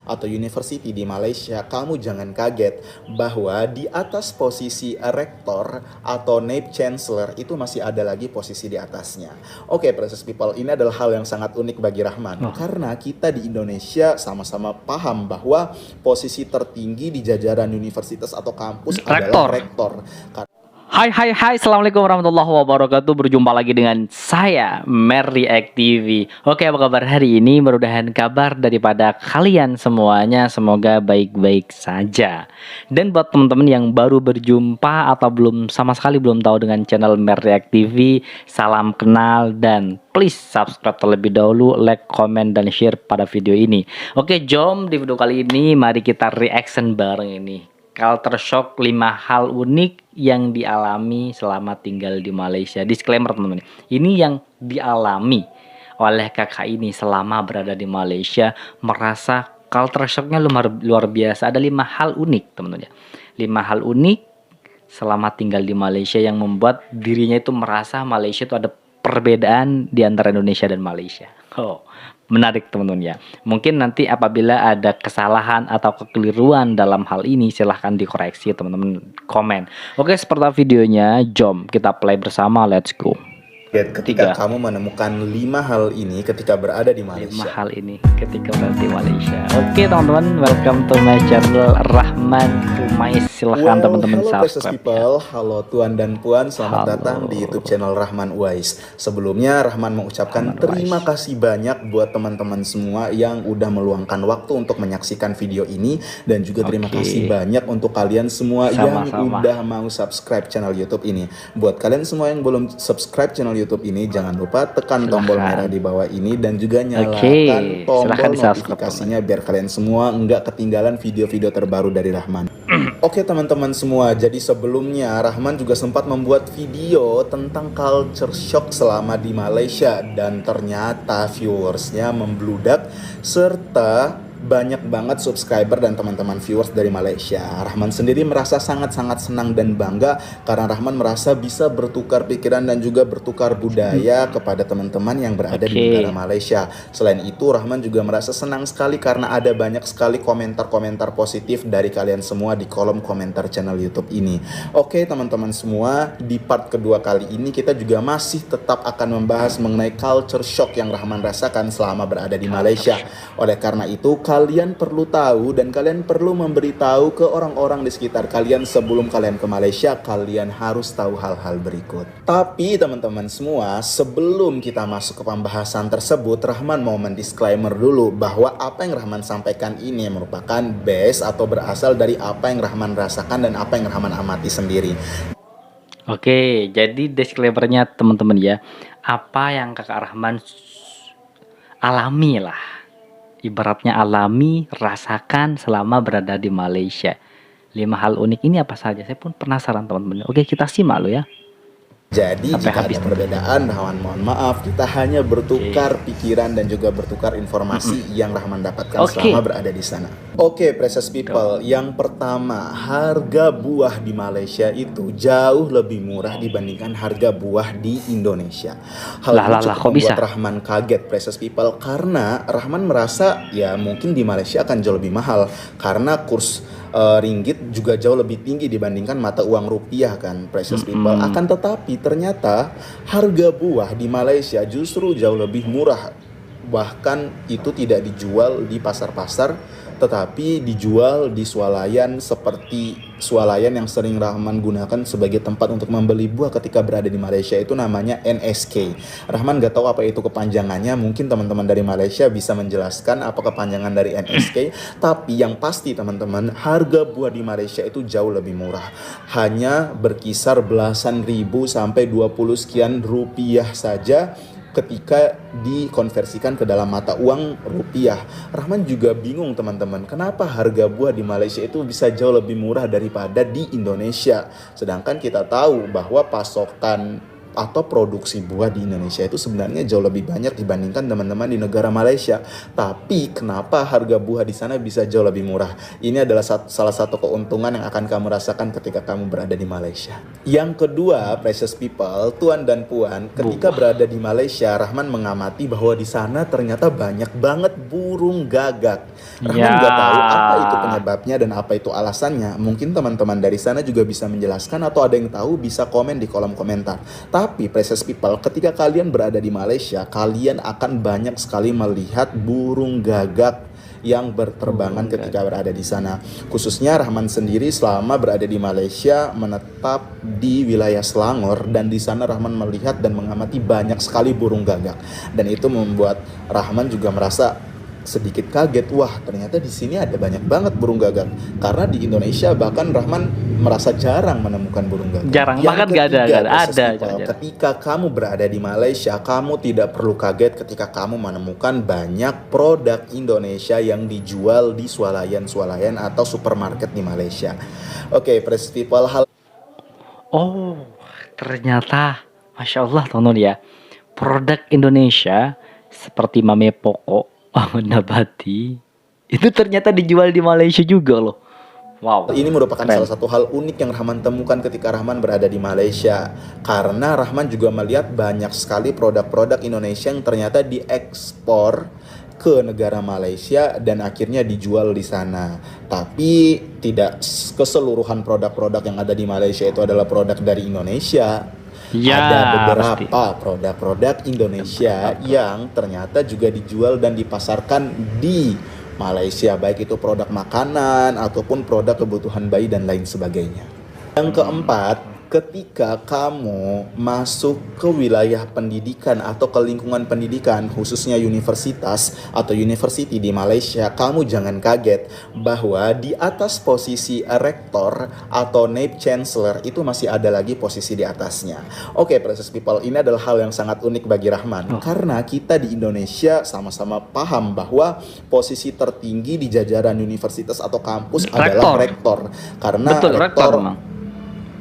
atau university di Malaysia, kamu jangan kaget bahwa di atas posisi rektor atau naib chancellor itu masih ada lagi posisi di atasnya. Oke, precious people, ini adalah hal yang sangat unik bagi Rahman karena kita di Indonesia sama-sama paham bahwa posisi tertinggi di jajaran universitas atau kampus adalah rektor. Hai, assalamualaikum warahmatullahi wabarakatuh. Berjumpa lagi dengan saya, Merreact TV. Oke, apa kabar hari ini? Mudah-mudahan kabar daripada kalian semuanya semoga baik-baik saja. Dan buat teman-teman yang baru berjumpa atau sama sekali belum tahu dengan channel Merreact TV, salam kenal dan please subscribe terlebih dahulu, like, comment, dan share pada video ini. Oke, jom di video kali ini mari kita reaction bareng ini. Culture shock 5 hal unik yang dialami selama tinggal di Malaysia. Disclaimer teman-teman, ini yang dialami oleh kakak ini selama berada di Malaysia, merasa culture shocknya luar biasa. Ada 5 hal unik teman-teman ya. 5 hal unik selama tinggal di Malaysia yang membuat dirinya itu merasa Malaysia itu ada perbedaan di antara Indonesia dan Malaysia. Menarik teman-teman ya. Mungkin nanti apabila ada kesalahan atau kekeliruan dalam hal ini silahkan dikoreksi teman-teman, komen. Oke, seperti videonya, jom kita play bersama, let's go. Ketika kamu menemukan 5 hal ini ketika berada di Malaysia. 5 hal ini ketika berada di Malaysia. Oke teman-teman, welcome to my channel Rahman Umais. Silahkan teman-teman subscribe people. Halo tuan dan puan, selamat datang di YouTube channel Rahman Uwais. Sebelumnya Rahman mengucapkan terima kasih banyak buat teman-teman semua yang udah meluangkan waktu untuk menyaksikan video ini, dan juga terima kasih banyak untuk kalian semua yang udah mau subscribe channel YouTube ini. Buat kalian semua yang belum subscribe channel YouTube ini, jangan lupa tekan tombol merah di bawah ini dan juga nyalakan tombol notifikasinya biar kalian semua nggak ketinggalan video-video terbaru dari Rahman. Oke teman-teman semua, jadi sebelumnya Rahman juga sempat membuat video tentang culture shock selama di Malaysia dan ternyata viewersnya membludak serta banyak banget subscriber dan teman-teman viewers dari Malaysia. Rahman sendiri merasa sangat-sangat senang dan bangga karena Rahman merasa bisa bertukar pikiran dan juga bertukar budaya kepada teman-teman yang berada di negara Malaysia. Selain itu, Rahman juga merasa senang sekali karena ada banyak sekali komentar-komentar positif dari kalian semua di kolom komentar channel YouTube ini. Oke teman-teman semua, di part kedua kali ini kita juga masih tetap akan membahas mengenai culture shock yang Rahman rasakan selama berada di Malaysia. Oleh karena itu, kalian perlu tahu dan kalian perlu memberitahu ke orang-orang di sekitar kalian sebelum kalian ke Malaysia. Kalian harus tahu hal-hal berikut. Tapi teman-teman semua, sebelum kita masuk ke pembahasan tersebut, Rahman mau mendisclaimer dulu bahwa apa yang Rahman sampaikan ini merupakan base atau berasal dari apa yang Rahman rasakan dan apa yang Rahman amati sendiri. Oke, jadi disclaimernya teman-teman ya, apa yang kakak Rahman alami lah, ibaratnya alami, rasakan selama berada di Malaysia. 5 hal unik ini apa saja? Saya pun penasaran teman-teman. Oke, kita simak lo ya. Jadi jika ada perbedaan, Rahman mohon maaf. Kita hanya bertukar pikiran dan juga bertukar informasi yang Rahman dapatkan selama berada di sana. Oke, precious people. Yang pertama, harga buah di Malaysia itu jauh lebih murah dibandingkan harga buah di Indonesia. Hal ini cukup membuat Rahman kaget, precious people, karena Rahman merasa ya mungkin di Malaysia akan jauh lebih mahal karena kurs ringgit juga jauh lebih tinggi dibandingkan mata uang rupiah kan, precious people. Akan tetapi ternyata harga buah di Malaysia justru jauh lebih murah. Bahkan itu tidak dijual di pasar-pasar tetapi dijual di swalayan, seperti swalayan yang sering Rahman gunakan sebagai tempat untuk membeli buah ketika berada di Malaysia, itu namanya NSK. Rahman gak tahu apa itu kepanjangannya, mungkin teman-teman dari Malaysia bisa menjelaskan apa kepanjangan dari NSK. Tapi yang pasti teman-teman, harga buah di Malaysia itu jauh lebih murah, hanya berkisar belasan ribu sampai 20 sekian rupiah saja ketika dikonversikan ke dalam mata uang rupiah. Rahman juga bingung teman-teman, kenapa harga buah di Malaysia itu bisa jauh lebih murah daripada di Indonesia. Sedangkan kita tahu bahwa pasokan atau produksi buah di Indonesia itu sebenarnya jauh lebih banyak dibandingkan teman-teman di negara Malaysia. Tapi kenapa harga buah di sana bisa jauh lebih murah? Ini adalah salah satu keuntungan yang akan kamu rasakan ketika kamu berada di Malaysia. Yang kedua, precious people, tuan dan puan, ketika berada di Malaysia, Rahman mengamati bahwa di sana ternyata banyak banget burung gagak. Rahman nggak tahu apa itu penyebabnya dan apa itu alasannya. Mungkin teman-teman dari sana juga bisa menjelaskan atau ada yang tahu bisa komen di kolom komentar. Tapi precious people, ketika kalian berada di Malaysia, kalian akan banyak sekali melihat burung gagak yang berterbangan ketika berada di sana. Khususnya Rahman sendiri selama berada di Malaysia menetap di wilayah Selangor, dan di sana Rahman melihat dan mengamati banyak sekali burung gagak. Dan itu membuat Rahman juga merasa sedikit kaget, wah ternyata di sini ada banyak banget burung gagak. Karena di Indonesia bahkan Rahman merasa jarang menemukan burung gagak. Jarang banget, gak ada. Ketika kamu berada di Malaysia, kamu tidak perlu kaget ketika kamu menemukan banyak produk Indonesia yang dijual di swalayan-swalayan atau supermarket di Malaysia. Oke, precious people, oh ternyata Masya Allah tonton ya, produk Indonesia seperti Mame Poko, Nabati itu ternyata dijual di Malaysia juga loh. Wow. Ini merupakan salah satu hal unik yang Rahman temukan ketika Rahman berada di Malaysia. Karena Rahman juga melihat banyak sekali produk-produk Indonesia yang ternyata diekspor ke negara Malaysia dan akhirnya dijual di sana. Tapi tidak keseluruhan produk-produk yang ada di Malaysia itu adalah produk dari Indonesia. Ya, ada beberapa produk-produk Indonesia yang ternyata juga dijual dan dipasarkan di Malaysia, baik itu produk makanan ataupun produk kebutuhan bayi dan lain sebagainya. Yang keempat, ketika kamu masuk ke wilayah pendidikan atau ke lingkungan pendidikan, khususnya universitas atau university di Malaysia, kamu jangan kaget bahwa di atas posisi rektor atau naib chancellor itu masih ada lagi posisi di atasnya. Oke, precious people, ini adalah hal yang sangat unik bagi Rahman. Karena kita di Indonesia sama-sama paham bahwa posisi tertinggi di jajaran universitas atau kampus adalah rektor. Karena rektor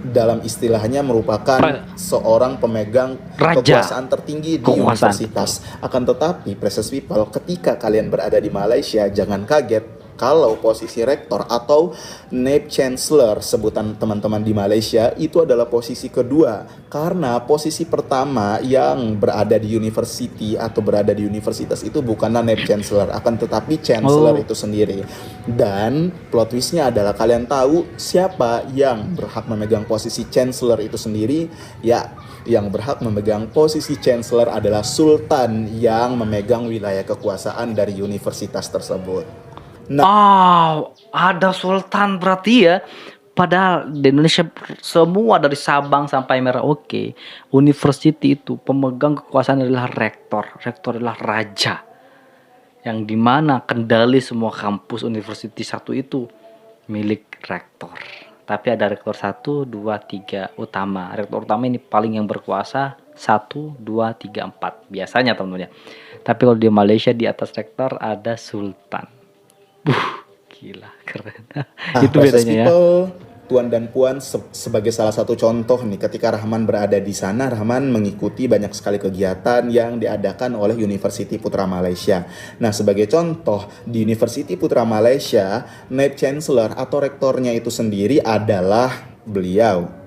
dalam istilahnya merupakan seorang pemegang kekuasaan tertinggi di universitas. Akan tetapi, precious people, ketika kalian berada di Malaysia, jangan kaget kalau posisi rektor atau naib chancellor, sebutan teman-teman di Malaysia, itu adalah posisi kedua. Karena posisi pertama yang berada di university atau berada di universitas itu bukanlah naib chancellor, akan tetapi chancellor itu sendiri. Dan plot twistnya adalah, kalian tahu siapa yang berhak memegang posisi chancellor itu sendiri? Ya, yang berhak memegang posisi chancellor adalah sultan yang memegang wilayah kekuasaan dari universitas tersebut. Ada sultan berarti ya. Padahal di Indonesia semua dari Sabang sampai Merauke, university itu pemegang kekuasaan adalah rektor. Rektor adalah raja, yang dimana kendali semua kampus university satu itu milik rektor. Tapi ada rektor 1, 2, 3 utama. Rektor utama ini paling yang berkuasa 1, 2, 3, 4 biasanya teman-teman ya. Tapi kalau di Malaysia di atas rektor ada sultan. Gila, keren. Itu bedanya people, ya. Tuan dan puan, sebagai salah satu contoh nih, ketika Rahman berada di sana, Rahman mengikuti banyak sekali kegiatan yang diadakan oleh University Putra Malaysia. Nah, sebagai contoh, di University Putra Malaysia, naib chancellor atau rektornya itu sendiri adalah beliau.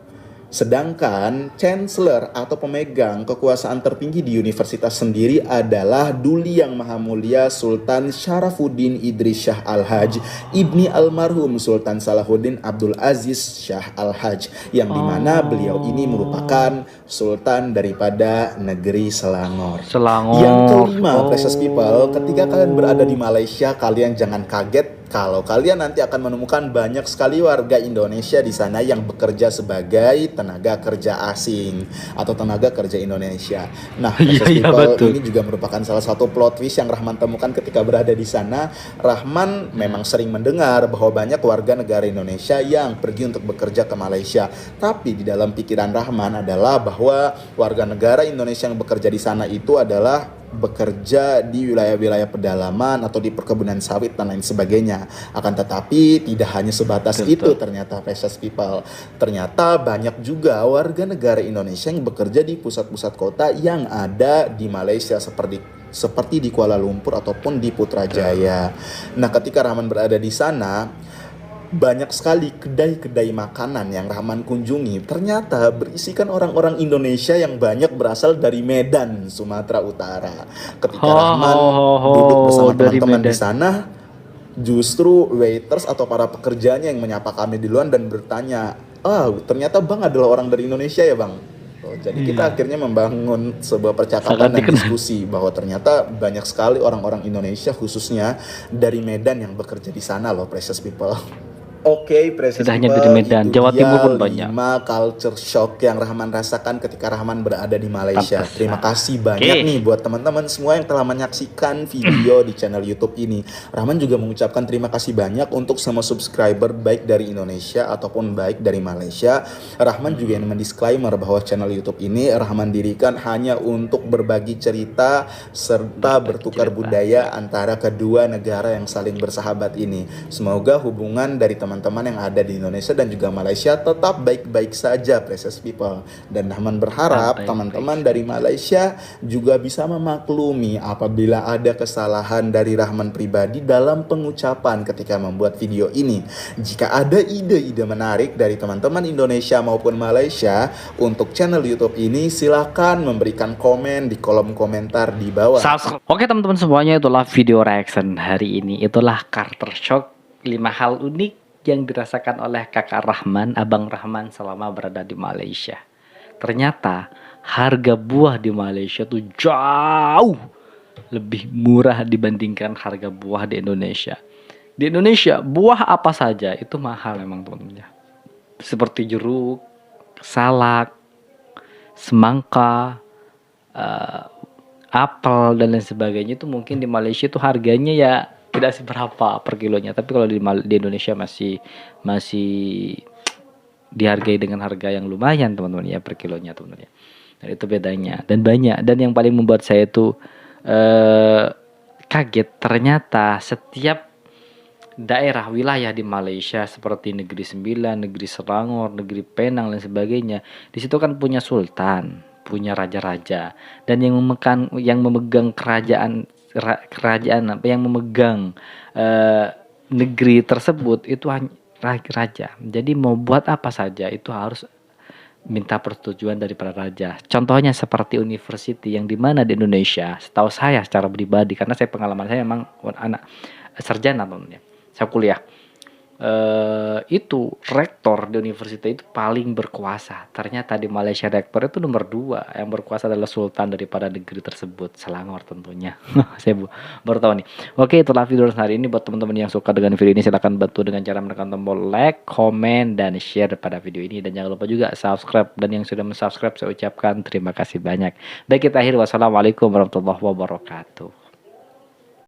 Sedangkan chancellor atau pemegang kekuasaan tertinggi di universitas sendiri adalah Duli Yang Maha Mulia Sultan Syarafuddin Idris Shah Al-Haj ibni almarhum Sultan Salahuddin Abdul Aziz Shah Al-Haj, yang dimana beliau ini merupakan sultan daripada negeri Selangor. Yang kelima, precious people, ketika kalian berada di Malaysia, kalian jangan kaget kalau kalian nanti akan menemukan banyak sekali warga Indonesia di sana yang bekerja sebagai tenaga kerja asing atau tenaga kerja Indonesia. Nah, people, ini juga merupakan salah satu plot twist yang Rahman temukan ketika berada di sana. Rahman memang sering mendengar bahwa banyak warga negara Indonesia yang pergi untuk bekerja ke Malaysia. Tapi di dalam pikiran Rahman adalah bahwa warga negara Indonesia yang bekerja di sana itu adalah bekerja di wilayah-wilayah pedalaman atau di perkebunan sawit dan lain sebagainya. Akan tetapi tidak hanya sebatas itu Betul. ternyata, precious people. Ternyata banyak juga warga negara Indonesia yang bekerja di pusat-pusat kota yang ada di Malaysia, seperti di Kuala Lumpur ataupun di Putrajaya. Nah, ketika Rahman berada di sana, banyak sekali kedai-kedai makanan yang Rahman kunjungi ternyata berisikan orang-orang Indonesia yang banyak berasal dari Medan, Sumatera Utara. Ketika Ho ho Rahman ho ho, duduk bersama dari teman-teman di Medan. sana, justru waiters atau para pekerjanya yang menyapa kami di luar dan bertanya, "Ah, ternyata Bang adalah orang dari Indonesia ya, Bang?" Oh, jadi kita Iya, akhirnya membangun sebuah sangat percakapan dan dikenal. diskusi bahwa ternyata banyak sekali orang-orang Indonesia khususnya dari Medan yang bekerja di sana loh, precious people. Oke, precious Tidak hanya dari people, Medan, itu Jawa Timur dia pun banyak. 5 culture shock yang Rahman rasakan ketika Rahman berada di Malaysia. Terima Pantesan. kasih banyak Oke. nih buat teman-teman semua yang telah menyaksikan video di channel YouTube ini. Rahman juga mengucapkan terima kasih banyak untuk semua subscriber baik dari Indonesia ataupun baik dari Malaysia. Rahman juga ingin mendisklaimer bahwa channel YouTube ini Rahman dirikan hanya untuk berbagi cerita serta Berbagi bertukar cerita. budaya antara kedua negara yang saling bersahabat ini. Semoga hubungan dari teman-teman yang ada di Indonesia dan juga Malaysia tetap baik-baik saja, precious people. Dan Rahman Tetap berharap baik-baik teman-teman dari saja. Malaysia juga bisa memaklumi apabila ada kesalahan dari Rahman pribadi dalam pengucapan ketika membuat video ini. Jika ada ide-ide menarik dari teman-teman Indonesia maupun Malaysia untuk channel YouTube ini, silakan memberikan komen di kolom komentar di bawah. Oke teman-teman semuanya, itulah video reaction hari ini. Itulah culture shock 5 hal unik yang dirasakan oleh kakak Rahman, abang Rahman selama berada di Malaysia. Ternyata harga buah di Malaysia tuh jauh lebih murah dibandingkan harga buah di Indonesia. Di Indonesia buah apa saja itu mahal memang teman-teman ya. Seperti jeruk, salak, semangka, eh, apel dan lain sebagainya itu mungkin di Malaysia itu harganya ya tidak seberapa per kilonya, tapi kalau di Indonesia masih masih dihargai dengan harga yang lumayan teman-teman ya per kilonya teman-teman ya. Dan itu bedanya, dan banyak, dan yang paling membuat saya itu kaget ternyata setiap daerah wilayah di Malaysia seperti Negeri Sembilan, Negeri Selangor, Negeri Penang dan sebagainya, di situ kan punya sultan, punya raja-raja, dan yang memegang kerajaan apa yang memegang negeri tersebut itu hanya raja. Jadi mau buat apa saja itu harus minta persetujuan dari para raja. Contohnya seperti university yang dimana di Indonesia, setahu saya secara pribadi, karena saya pengalaman saya memang anak sarjana teman-teman ya, saya kuliah, itu rektor di universitas itu paling berkuasa. Ternyata di Malaysia rektor itu nomor 2 yang berkuasa adalah sultan daripada negeri tersebut, Selangor tentunya. Saya baru tahu nih. Oke, itulah video hari ini. Buat teman-teman yang suka dengan video ini, silahkan bantu dengan cara menekan tombol like, komen, dan share pada video ini. Dan jangan lupa juga subscribe. Dan yang sudah subscribe saya ucapkan terima kasih banyak. Baik, kita akhir. Wassalamualaikum warahmatullahi wabarakatuh.